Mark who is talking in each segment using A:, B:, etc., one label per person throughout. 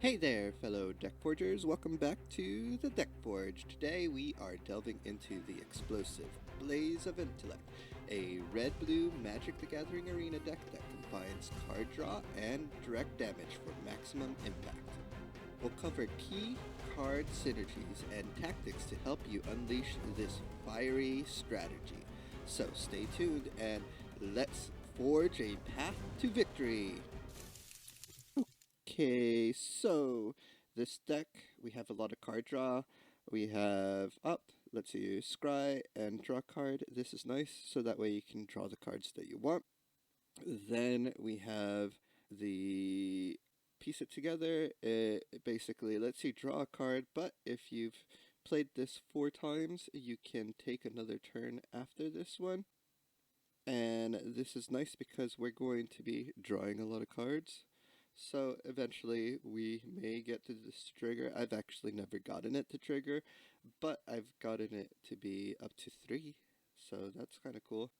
A: Hey there, fellow deck forgers. Welcome back to the Deck Forge. Today we are delving into the explosive Blaze of Intellect, a red-blue Magic the Gathering Arena deck that combines card draw and direct damage for maximum impact. We'll cover key card synergies and tactics to help you unleash this fiery strategy. So stay tuned and let's forge a path to victory. Okay, so this deck, we have a lot of card draw. We have let's see, scry and draw card. This is nice, so that way you can draw the cards that you want. Then we have the piece it together. It basically lets you draw a card, but if you've played this 4 times, you can take another turn after this one. And this is nice because we're going to be drawing a lot of cards. So eventually we may get to this trigger. I've actually never gotten it to trigger, but I've gotten it to be up to 3. So that's kind of cool.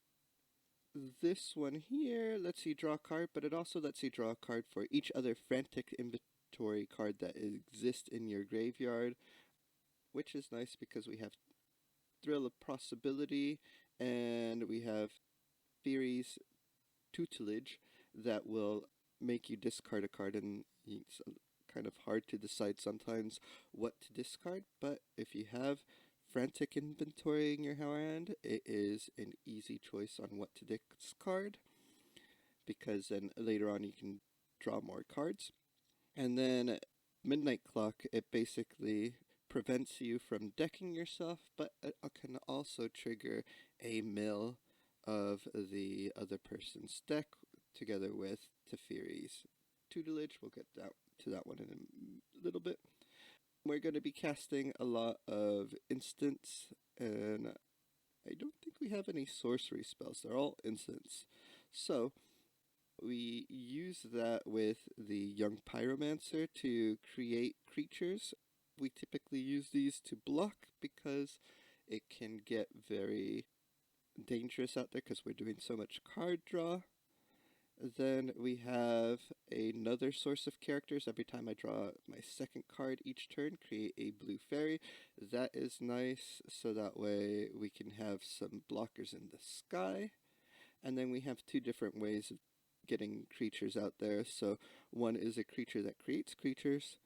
A: This one here lets you draw a card, but it also lets you draw a card for each other frantic inventory card that exists in your graveyard, which is nice because we have Thrill of Possibility and we have Theory's Tutelage that will make you discard a card, and it's kind of hard to decide sometimes what to discard, but if you have frantic inventory in your hand, it is an easy choice on what to discard, because then later on you can draw more cards. And then Midnight Clock, it basically prevents you from decking yourself, but it can also trigger a mill of the other person's deck together with Teferi's tutelage. We'll get to that one in a little bit. We're going to be casting a lot of instants, and I don't think we have any sorcery spells. They're all instants. So we use that with the Young Pyromancer to create creatures. We typically use these to block because it can get very dangerous out there because we're doing so much card draw. Then we have another source of characters. Every time I draw my second card each turn, create a blue fairy. That is nice, so that way we can have some blockers in the sky. And then we have 2 different ways of getting creatures out there. So one is a creature that creates creatures,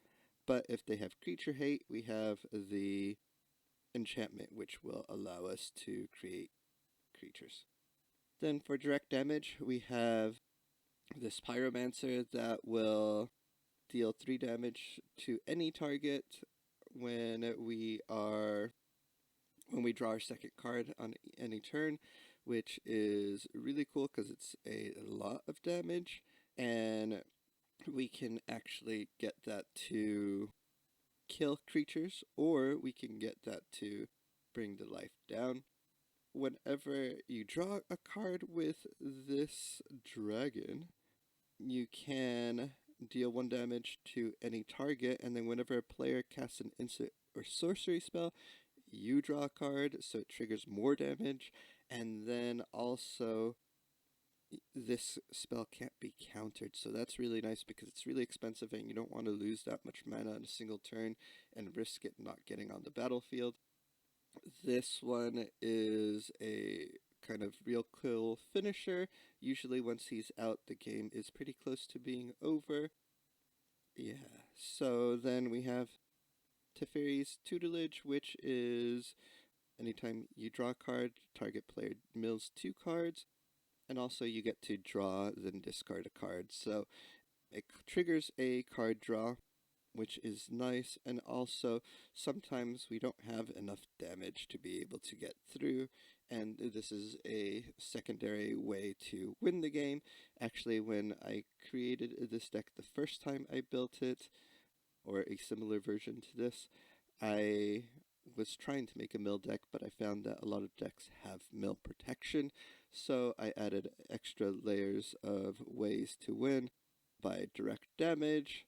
A: but if they have creature hate, we have the enchantment, which will allow us to create creatures. Then for direct damage, we have this Pyromancer that will deal 3 damage to any target when we draw our second card on any turn, which is really cool because it's a lot of damage, and we can actually get that to kill creatures, or we can get that to bring the life down. Whenever you draw a card with this dragon, you can deal 1 damage to any target, and then whenever a player casts an instant or sorcery spell, you draw a card, so it triggers more damage, and then also this spell can't be countered, so that's really nice because it's really expensive and you don't want to lose that much mana in a single turn and risk it not getting on the battlefield. This one is a kind of real cool finisher. Usually once he's out, the game is pretty close to being over. Yeah, so then we have Teferi's Tutelage, which is anytime you draw a card, target player mills 2 cards, and also you get to draw, then discard a card. So it triggers a card draw, which is nice, and also sometimes we don't have enough damage to be able to get through, and this is a secondary way to win the game. Actually, when I created this deck the first time I built it, or a similar version to this, I was trying to make a mill deck, but I found that a lot of decks have mill protection, so I added extra layers of ways to win by direct damage,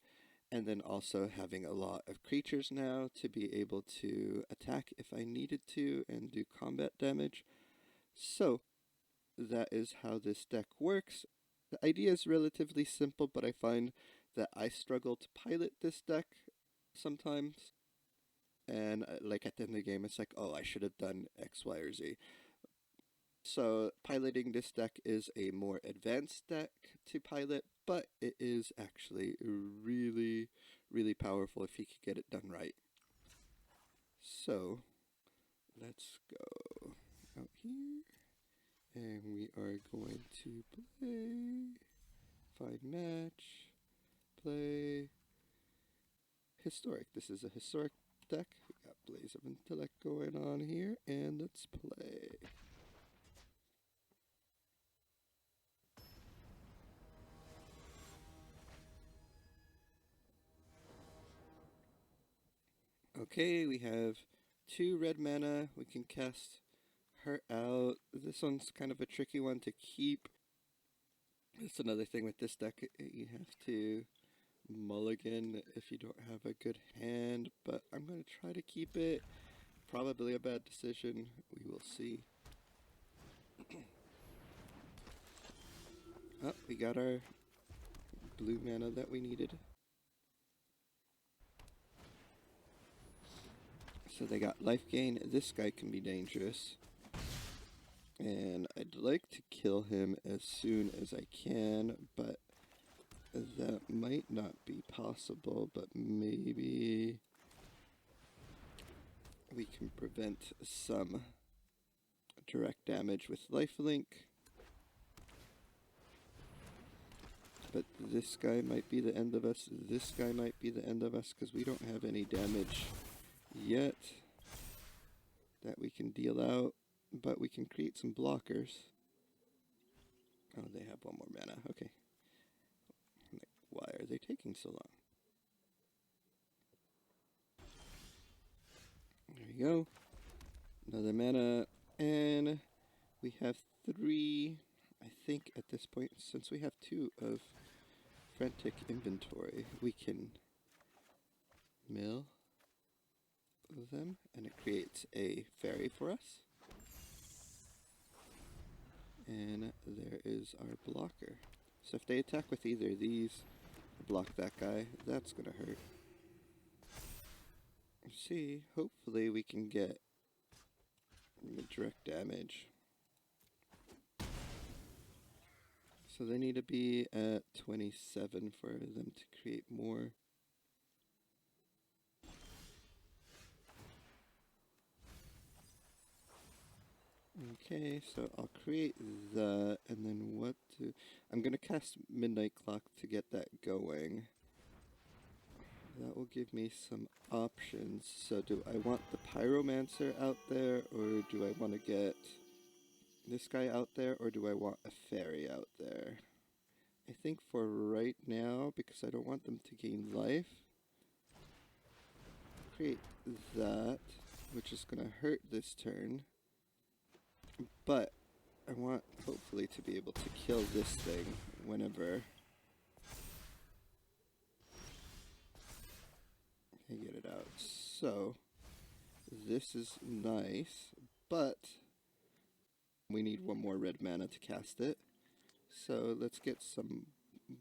A: and then also having a lot of creatures now to be able to attack if I needed to and do combat damage. So that is how this deck works. The idea is relatively simple, but I find that I struggle to pilot this deck sometimes. And like at the end of the game, it's like, oh, I should have done X, Y, or Z. So piloting this deck is a more advanced deck to pilot, but it is actually really, really powerful if you could get it done right. So let's go out here, and we are going to play, find match, play historic. This is a historic deck. We got Blaze of Intellect going on here, and let's play. Okay, we have 2 red mana. We can cast her out. This one's kind of a tricky one to keep. That's another thing with this deck. You have to mulligan if you don't have a good hand, but I'm going to try to keep it. Probably a bad decision. We will see. Oh, we got our blue mana that we needed. So they got life gain. This guy can be dangerous. And I'd like to kill him as soon as I can, but that might not be possible, but maybe we can prevent some direct damage with lifelink. But this guy might be the end of us. This guy might be the end of us because we don't have any damage yet that we can deal out, but we can create some blockers. Oh, they have 1 more mana. Okay. Why are they taking so long? There we go. Another mana, and we have 3, I think at this point, since we have 2 of Frantic Inventory, we can mill them, and it creates a fairy for us. And there is our blocker. So if they attack with either of these, block that guy, that's gonna hurt. See, hopefully we can get direct damage. So they need to be at 27 for them to create more. Okay, so I'll create that, and then what to... I'm going to cast Midnight Clock to get that going. That will give me some options. So do I want the Pyromancer out there, or do I want to get this guy out there, or do I want a fairy out there? I think for right now, because I don't want them to gain life, create that, which is going to hurt this turn. But I want, hopefully, to be able to kill this thing whenever I get it out. So, this is nice, but we need 1 more red mana to cast it. So, let's get some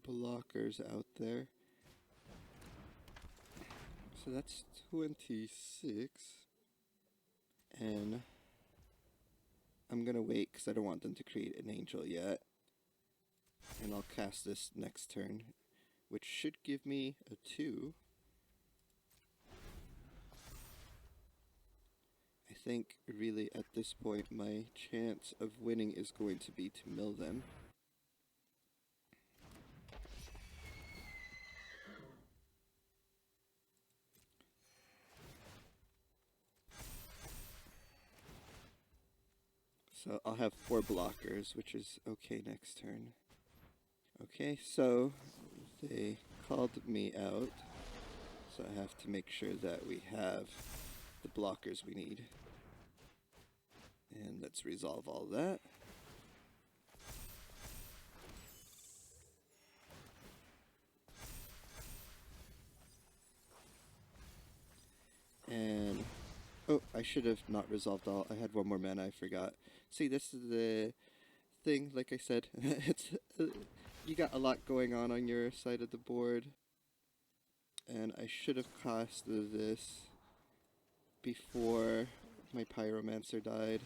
A: blockers out there. So that's 26. And I'm going to wait because I don't want them to create an angel yet. And I'll cast this next turn, which should give me a 2. I think really at this point my chance of winning is going to be to mill them. So I'll have 4 blockers, which is okay next turn. Okay, so they called me out, so I have to make sure that we have the blockers we need. And let's resolve all that. And, oh, I should have not resolved all. I had 1 more mana, I forgot. See, this is the thing, like I said, it's you got a lot going on your side of the board. and I should have cast this before my Pyromancer died,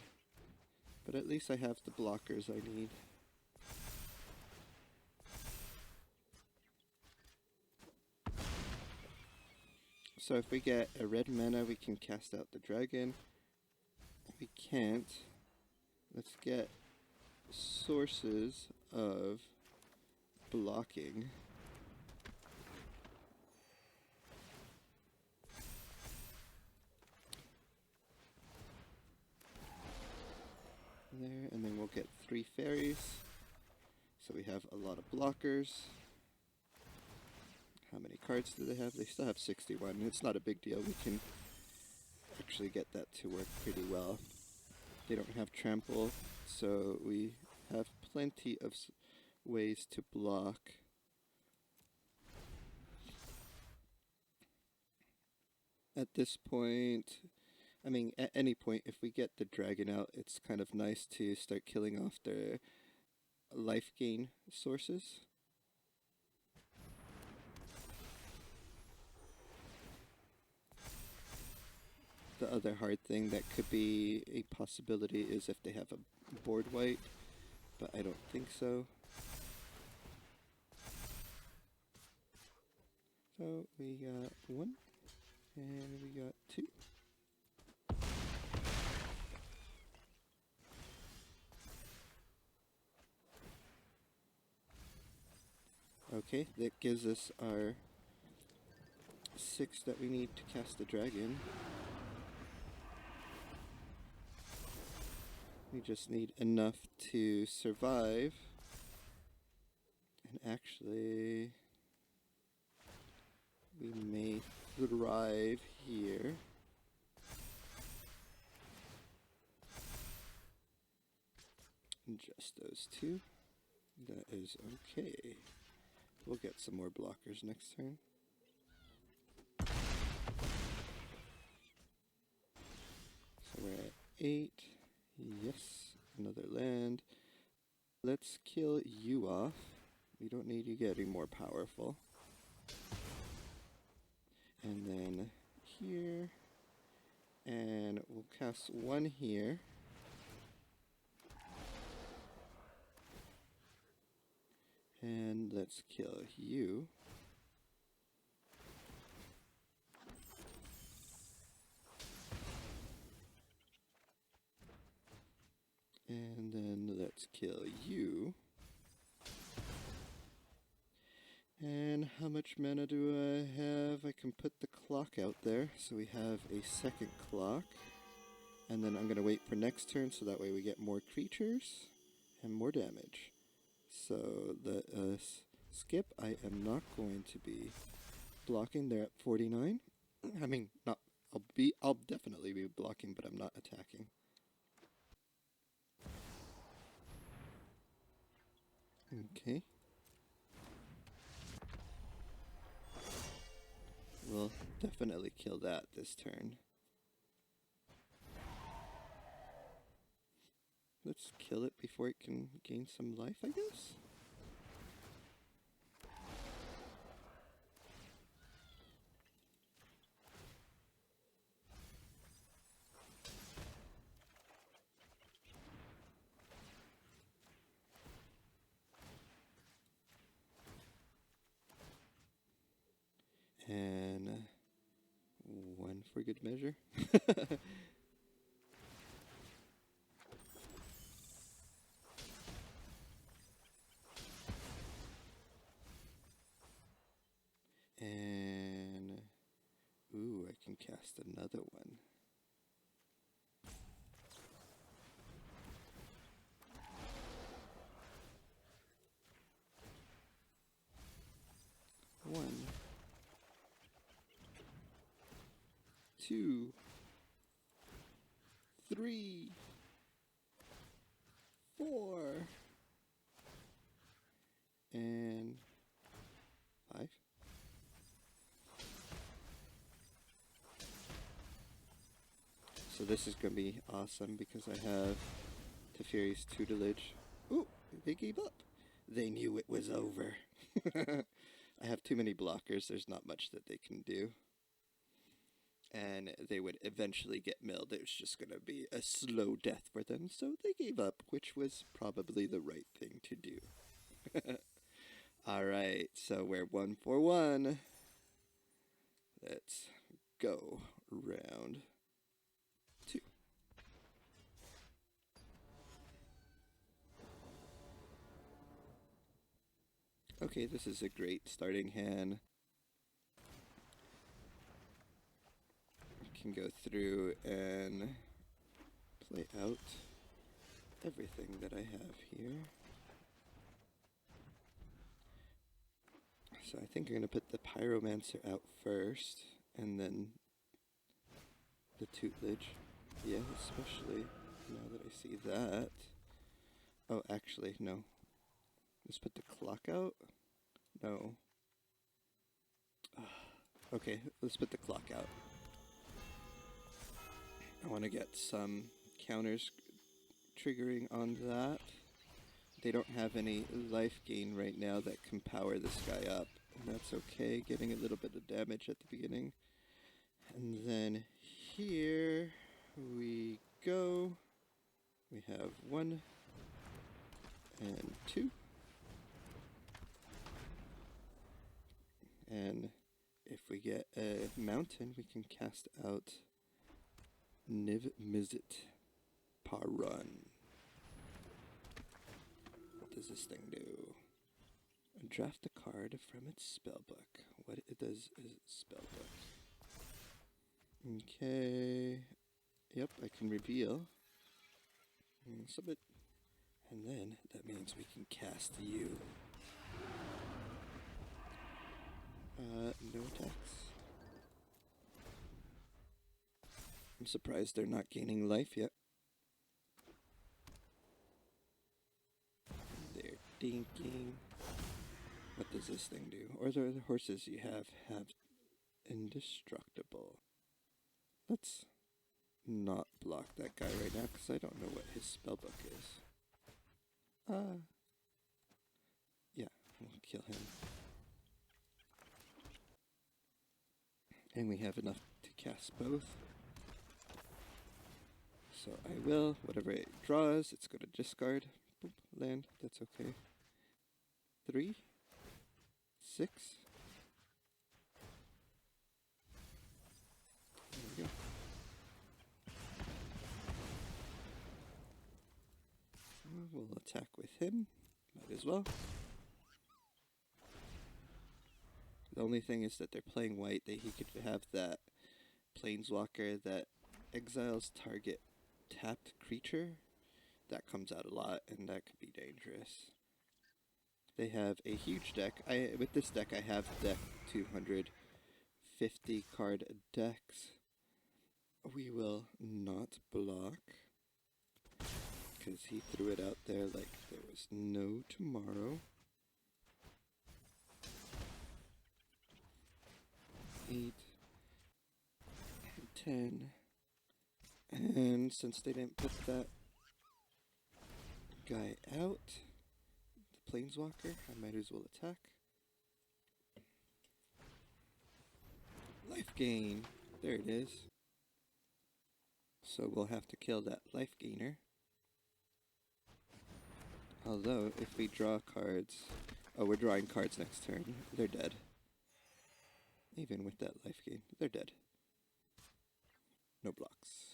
A: but at least I have the blockers I need. So if we get a red mana, we can cast out the dragon. If we can't, let's get sources of blocking. There, and then we'll get 3 fairies. So we have a lot of blockers. How many cards do they have? They still have 61. It's not a big deal. We can actually get that to work pretty well. They don't have trample, so we have plenty of ways to block. At this point, I mean, at any point, if we get the dragon out, it's kind of nice to start killing off their life gain sources. The other hard thing that could be a possibility is if they have a board wipe, but I don't think so. So we got 1, and we got 2. Okay, that gives us our 6 that we need to cast the dragon. We just need enough to survive. And actually, we may thrive here. Just those 2. That is okay. We'll get some more blockers next turn. So we're at 8. Yes, another land. Let's kill you off. We don't need you getting more powerful. And then here. And we'll cast 1 here. And let's kill you. And then let's kill you. And how much mana do I have? I can put the clock out there, so we have a second clock. And then I'm going to wait for next turn, so that way we get more creatures and more damage. So let us skip. I am not going to be blocking. They're at 49. I mean, not. I'll definitely be blocking, but I'm not attacking. Okay. We'll definitely kill that this turn. Let's kill it before it can gain some life, I guess? And 1 for good measure. And ooh, I can cast another one. One, 2, 3, 4, and 5. So this is going to be awesome because I have Teferi's tutelage. Ooh, they gave up. They knew it was over. I have too many blockers. There's not much that they can do. And they would eventually get milled. It was just going to be a slow death for them, so they gave up, which was probably the right thing to do. Alright, so we're 1 for 1. Let's go round 2. Okay, this is a great starting hand. Can go through and play out everything that I have here. So I think I'm going to put the Pyromancer out first, and then the Tutelage. Yeah, especially now that I see that. Oh, actually, no. Let's put the clock out? No. Okay, let's put the clock out. I want to get some counters triggering on that. They don't have any life gain right now that can power this guy up. And that's okay, getting a little bit of damage at the beginning. And then here we go. We have 1 and 2. And if we get a mountain, we can cast out Niv Mizzet Parun. What does this thing do? Draft a card from its spellbook. What it does is spellbook. Okay. Yep, I can reveal. Submit. And then that means we can cast you. No attacks. I'm surprised they're not gaining life yet. They're dinking. What does this thing do? Or the horses you have indestructible. Let's not block that guy right now because I don't know what his spellbook is. Yeah, we'll kill him. And we have enough to cast both. So I will, whatever it draws, it's going to discard. Boop, land, that's okay. 3, 6. There we go. We'll attack with him. Might as well. The only thing is that they're playing white. He could have that planeswalker that exiles target tapped creature. That comes out a lot, and that could be dangerous. They have a huge deck. With this deck, I have deck 250 card decks. We will not block, because he threw it out there like there was no tomorrow. 8, 10, and since they didn't put that guy out, the planeswalker, I might as well attack. Life gain, there it is. So we'll have to kill that life gainer. Although, if we draw cards... Oh, we're drawing cards next turn. They're dead. Even with that life gain, they're dead. No blocks.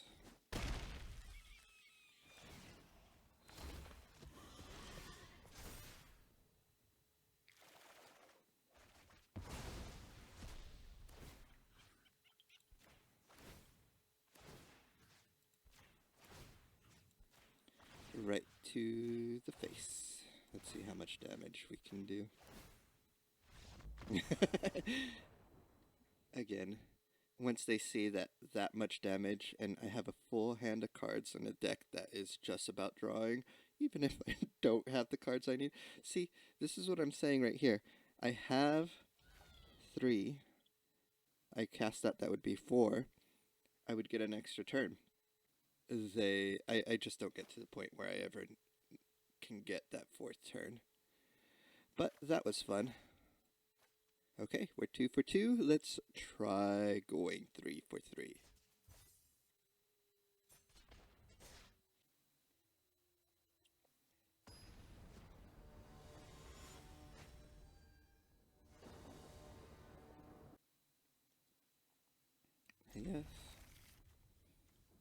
A: Right to the face. Let's see how much damage we can do. Again, once they see that much damage, and I have a full hand of cards in a deck that is just about drawing, even if I don't have the cards I need. See, this is what I'm saying right here. I have 3. I cast that would be 4. I would get an extra turn. I just don't get to the point where I ever can get that 4th turn. But that was fun. Okay, we're 2 for 2. Let's try going 3 for 3. Yes.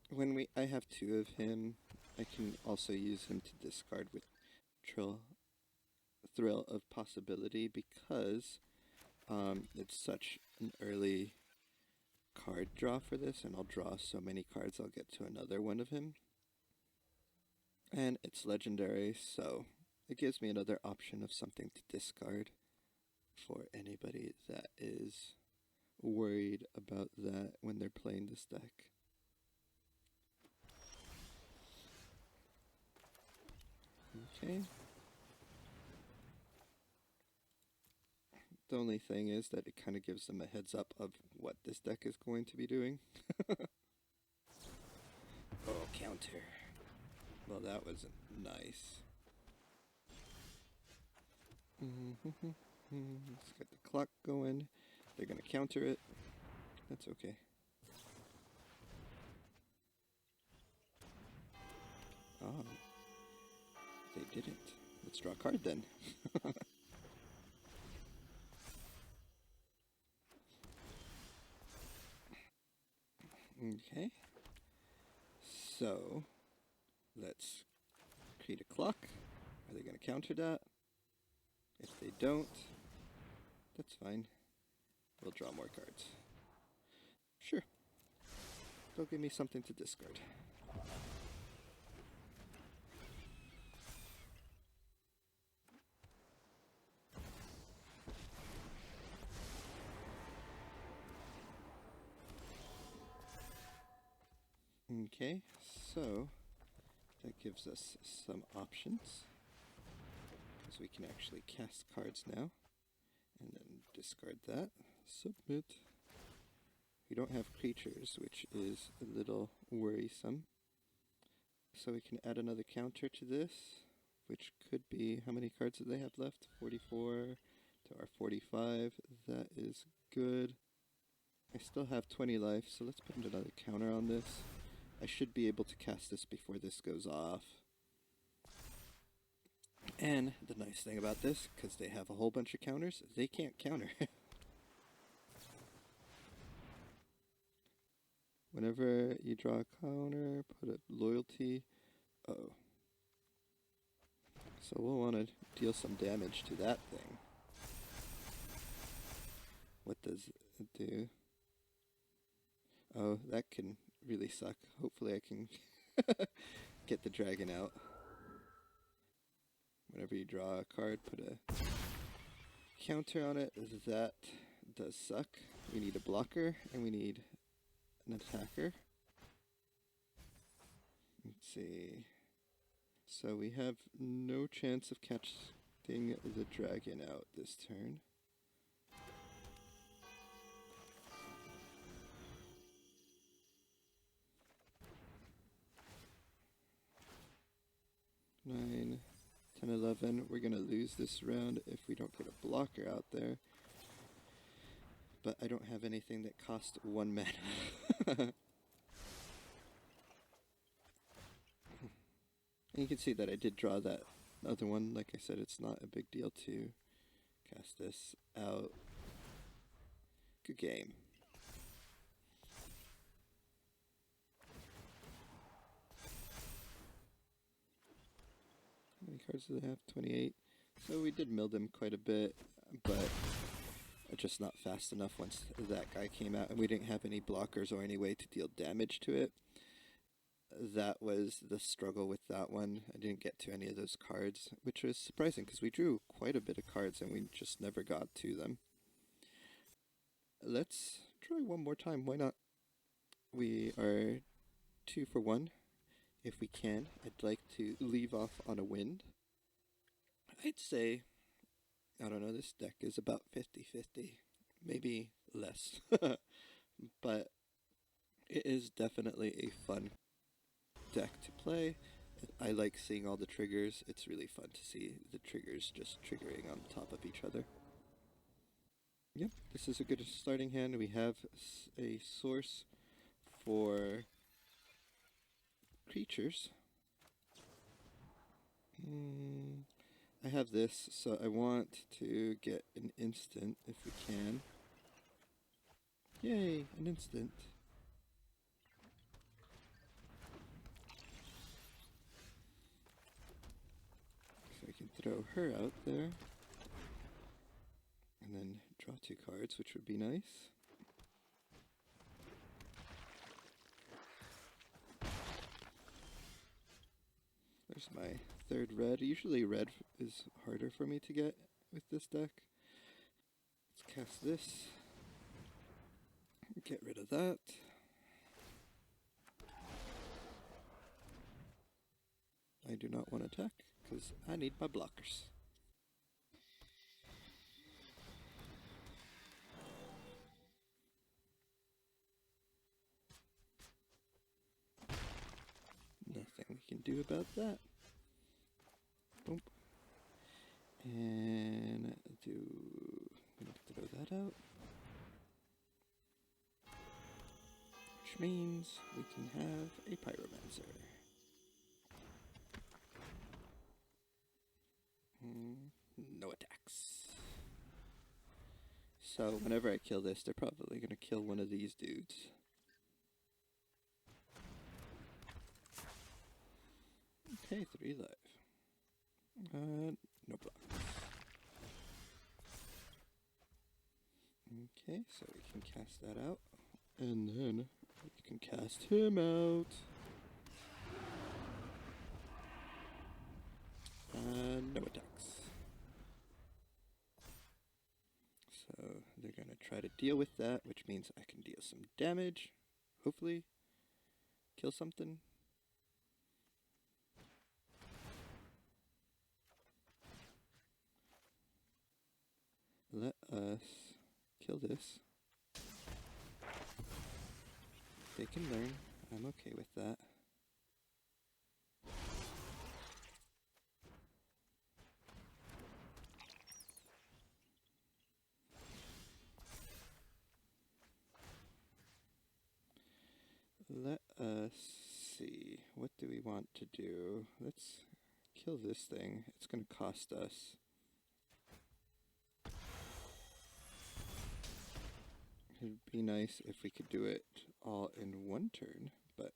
A: When I have 2 of him, I can also use him to discard with Thrill of Possibility because it's such an early card draw for this, and I'll draw so many cards I'll get to another one of him. And it's legendary, so it gives me another option of something to discard for anybody that is worried about that when they're playing this deck. Okay. The only thing is that it kind of gives them a heads up of what this deck is going to be doing. Oh, counter. Well, that was nice. Let's get the clock going. They're going to counter it. That's okay. Oh, they didn't. Let's draw a card then. Okay. So, let's create a clock. Are they going to counter that? If they don't, that's fine. We'll draw more cards. Sure. They'll give me something to discard. Okay, so that gives us some options. Because we can actually cast cards now. And then discard that. Submit. We don't have creatures, which is a little worrisome. So we can add another counter to this, which could be, how many cards do they have left? 44 to our 45. That is good. I still have 20 life, so let's put another counter on this. I should be able to cast this before this goes off. And the nice thing about this, because they have a whole bunch of counters, they can't counter. Whenever you draw a counter, put a loyalty. Oh. So we'll want to deal some damage to that thing. What does it do? Oh, that can really suck. Hopefully I can get the dragon out. Whenever you draw a card, put a counter on it. That does suck. We need a blocker, and we need an attacker. Let's see. So we have no chance of catching the dragon out this turn. Nine, 10, 11. We're going to lose this round if we don't get a blocker out there. But I don't have anything that costs 1 mana. And you can see that I did draw that other one. Like I said, it's not a big deal to cast this out. Good game. How many cards do they have? 28. So we did mill them quite a bit, but just not fast enough once that guy came out, and we didn't have any blockers or any way to deal damage to it. That was the struggle with that one. I didn't get to any of those cards, which was surprising because we drew quite a bit of cards and we just never got to them. Let's try one more time. Why not? We are 2 for 1. If we can, I'd like to leave off on a win. I'd say, I don't know, this deck is about 50-50, maybe less. But it is definitely a fun deck to play. I like seeing all the triggers. It's really fun to see the triggers just triggering on top of each other. Yep, this is a good starting hand. We have a source for creatures. I have this, so I want to get an instant if we can. Yay, an instant. So I can throw her out there. And then draw 2 cards, which would be nice. There's my 3rd red. Usually red is harder for me to get with this deck. Let's cast this. Get rid of that. I do not want to attack because I need my blockers. Nothing we can do about that. Boom. And I'm gonna throw that out. Which means we can have a pyromancer. No attacks. So whenever I kill this, they're probably gonna kill one of these dudes. Okay, 3 life. No blocks. Okay, so we can cast that out. And then we can cast him out. No attacks. So they're gonna try to deal with that, which means I can deal some damage. Hopefully. Kill something. Let us kill this. They can learn. I'm okay with that. Let us see. What do we want to do? Let's kill this thing. It's going to cost us. It would be nice if we could do it all in one turn, but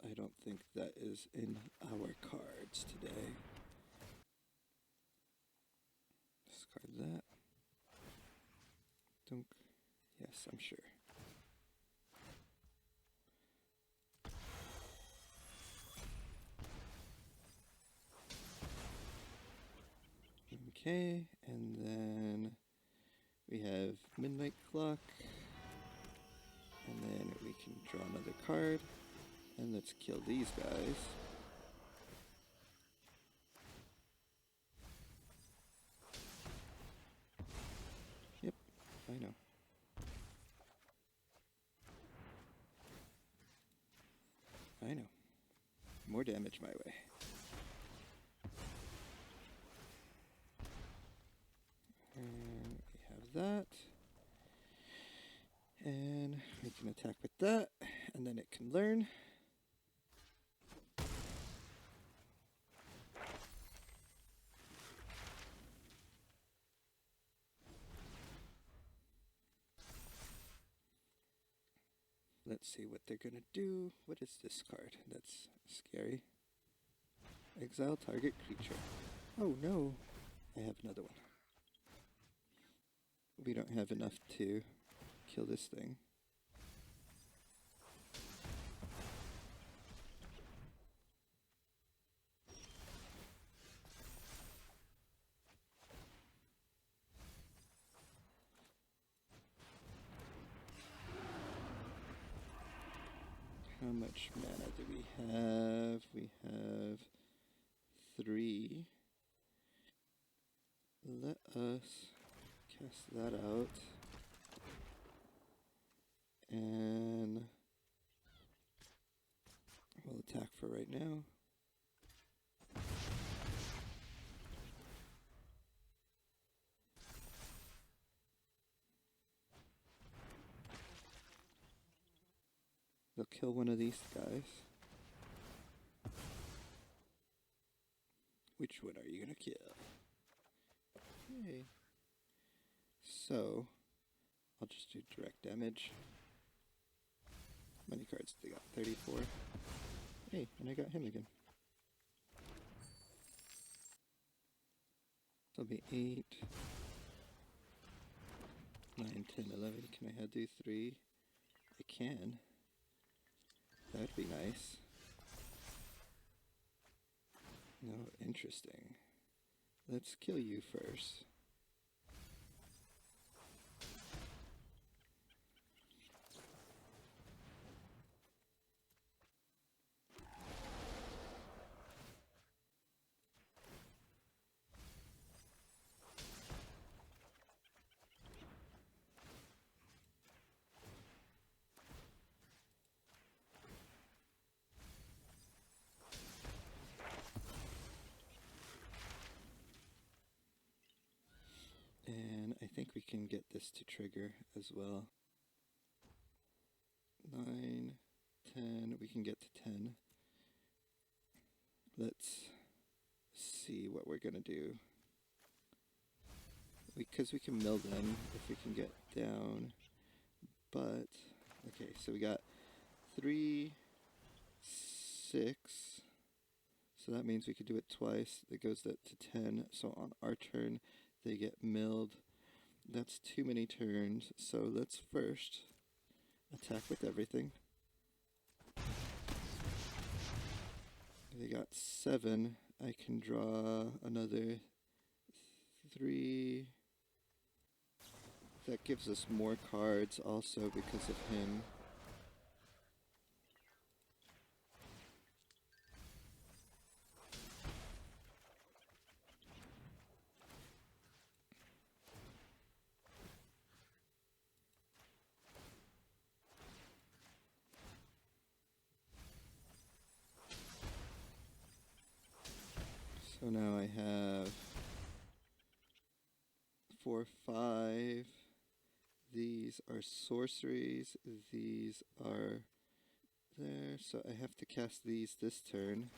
A: I don't think that is in our cards today. Discard that. Dunk. Yes, I'm sure. Okay, and then we have Midnight Clock, and then we can draw another card, and let's kill these guys. Yep, I know. I know. More damage my way. And we have that. And we can attack with that, and then it can learn. Let's see what they're gonna do. What is this card? That's scary. Exile target creature. Oh no, I have another one. We don't have enough to kill this thing. How much mana do we have? We have 3. Let us cast that out. And we'll attack for right now. They'll kill one of these guys. Which one are you gonna kill? Okay. So, I'll just do direct damage. How many cards do they got? 34. Hey, and I got him again. So it'll be 8, 9, 10, 11. Can I do 3? I can. That'd be nice. No, interesting. Let's kill you first. And I think we can get this to trigger as well. 9, 10, we can get to 10. Let's see what we're gonna do. Because we can mill them if we can get down. But, okay, so we got 3, 6. So that means we could do it twice. That goes up to 10. So on our turn, they get milled. That's too many turns. So let's first attack with everything. They got 7. I can draw another 3. That gives us more cards also because of him. So now I have 4, 5. These are sorceries. These are there. So I have to cast these this turn.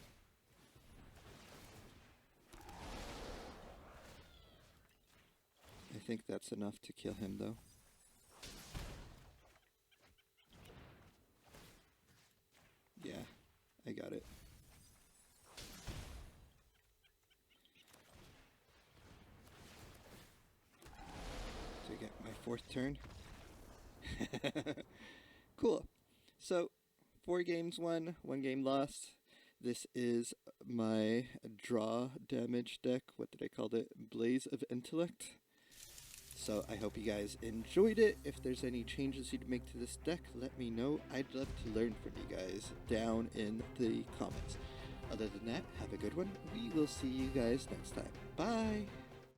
A: I think that's enough to kill him though. Yeah, I got it. To get my 4th turn. Cool. So, 4 games won, 1 game lost. This is my draw damage deck. What did I call it? Blaze of Intellect. So I hope you guys enjoyed it. If there's any changes you'd make to this deck, let me know. I'd love to learn from you guys down in the comments. Other than that, have a good one. We will see you guys next time. Bye!